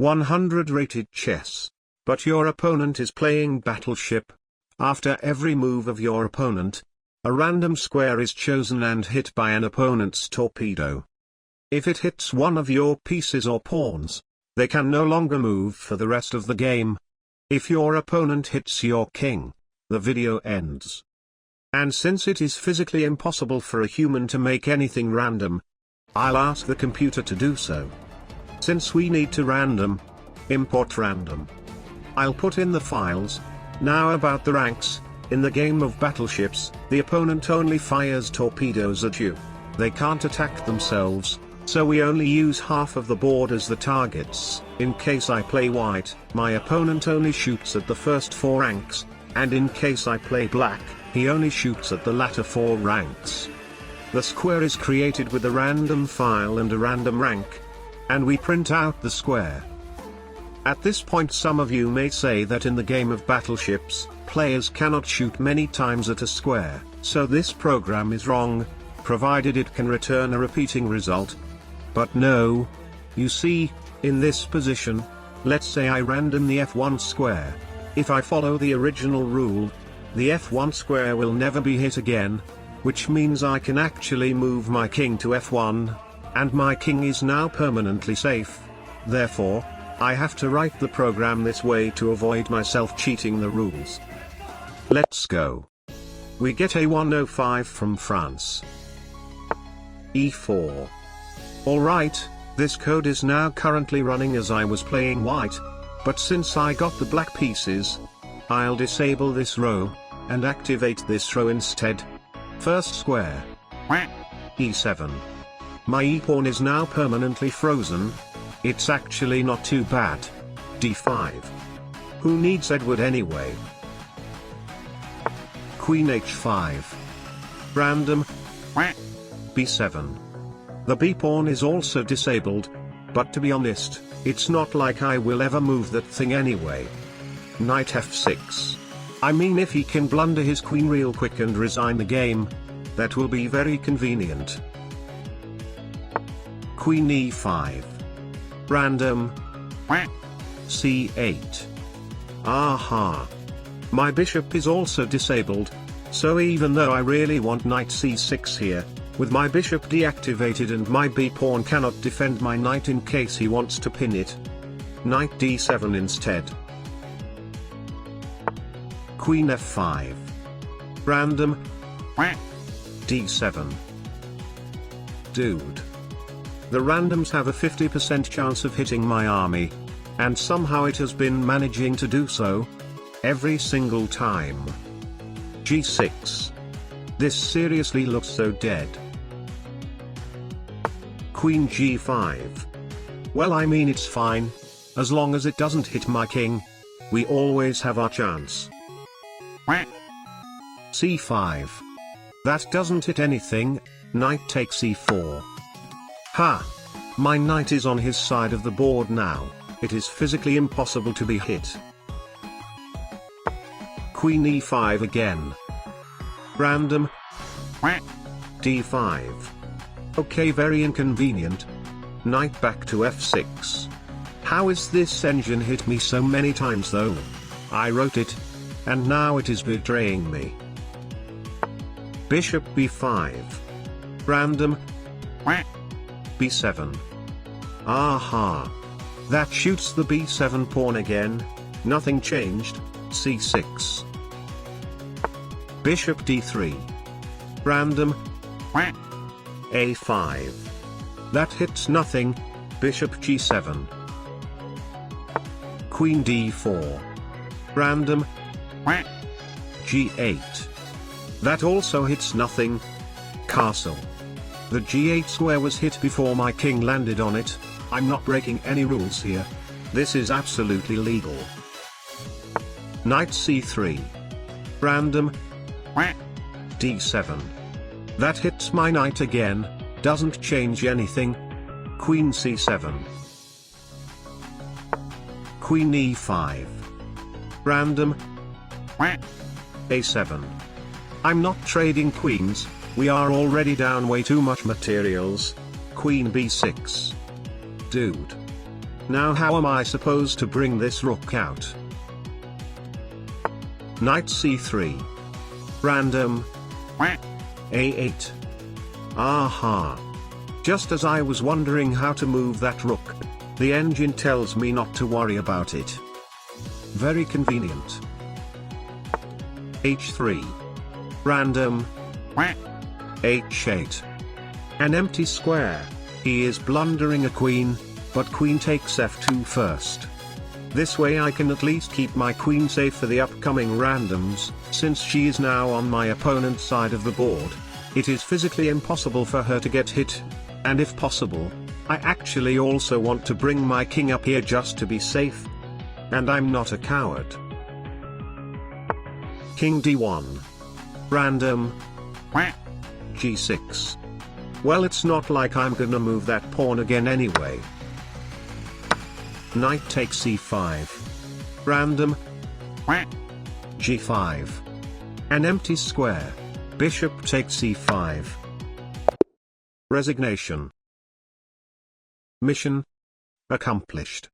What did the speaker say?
100 rated chess. But your opponent is playing battleship. After every move of your opponent, a random square is chosen and hit by an opponent's torpedo. If it hits one of your pieces or pawns, they can no longer move for the rest of the game. If your opponent hits your king, the video ends. And since it is physically impossible for a human to make anything random, I'll ask the computer to do so. Since we need to random, import random. I'll put in the files. Now about the ranks. In the game of battleships, the opponent only fires torpedoes at you. They can't attack themselves, so we only use half of the board as the targets. In case I play white, my opponent only shoots at the first 4 ranks, and in case I play black, he only shoots at the latter 4 ranks. The square is created with a random file and a random rank, and we print out the square. At this point some of you may say that in the game of battleships, players cannot shoot many times at a square, so this program is wrong, provided it can return a repeating result. But no. You see, in this position, let's say I random the F1 square. If I follow the original rule, the F1 square will never be hit again, which means I can actually move my king to F1, and my king is now permanently safe. Therefore, I have to write the program this way to avoid myself cheating the rules. Let's go. We get A105 from France. E4. Alright, this code is now currently running as I was playing white, but since I got the black pieces, I'll disable this row, and activate this row instead. First square. E7. My e-pawn is now permanently frozen. It's actually not too bad. D5. Who needs Edward anyway? Queen H5. Random. B7. The b-pawn is also disabled, but to be honest, it's not like I will ever move that thing anyway. Knight F6. I mean, if he can blunder his queen real quick and resign the game, that will be very convenient. Queen E5. Random. C8. Aha. My bishop is also disabled, so even though I really want knight C6 here, with my bishop deactivated and my b-pawn cannot defend my knight in case he wants to pin it, knight D7 instead. Queen F5. Random. D7. Dude. The randoms have a 50% chance of hitting my army, and somehow it has been managing to do so, every single time. G6. This seriously looks so dead. Queen G5. Well, I mean, it's fine, as long as it doesn't hit my king. We always have our chance. C5. That doesn't hit anything. Knight takes E4. Ha! My knight is on his side of the board now. It is physically impossible to be hit. Queen E5 again. Random. D5. Okay, very inconvenient. Knight back to F6. How is this engine hit me so many times though? I wrote it, and now it is betraying me. Bishop B5. Random. B7. Aha. That shoots the B7 pawn again. Nothing changed. C6. Bishop D3. Random. A5. That hits nothing. Bishop G7. Queen D4. Random. G8. That also hits nothing. Castle. The G8 square was hit before my king landed on it. I'm not breaking any rules here. This is absolutely legal. Knight C3. Random. D7. That hits my knight again, doesn't change anything. Queen C7. Queen E5. Random. A7. I'm not trading queens, we are already down way too much materials. Queen B6. Dude. Now how am I supposed to bring this rook out? Knight c3. Random. a8. Aha. Just as I was wondering how to move that rook, the engine tells me not to worry about it. Very convenient. h3. Random. h8. An empty square. He is blundering a queen, but queen takes f2 first. This way I can at least keep my queen safe for the upcoming randoms, since she is now on my opponent's side of the board. It is physically impossible for her to get hit, and if possible, I actually also want to bring my king up here just to be safe. And I'm not a coward. King d1. Random. g6. Well, it's not like I'm gonna move that pawn again anyway. Knight takes c5. Random. g5. An empty square. Bishop takes c5. Resignation. Mission accomplished.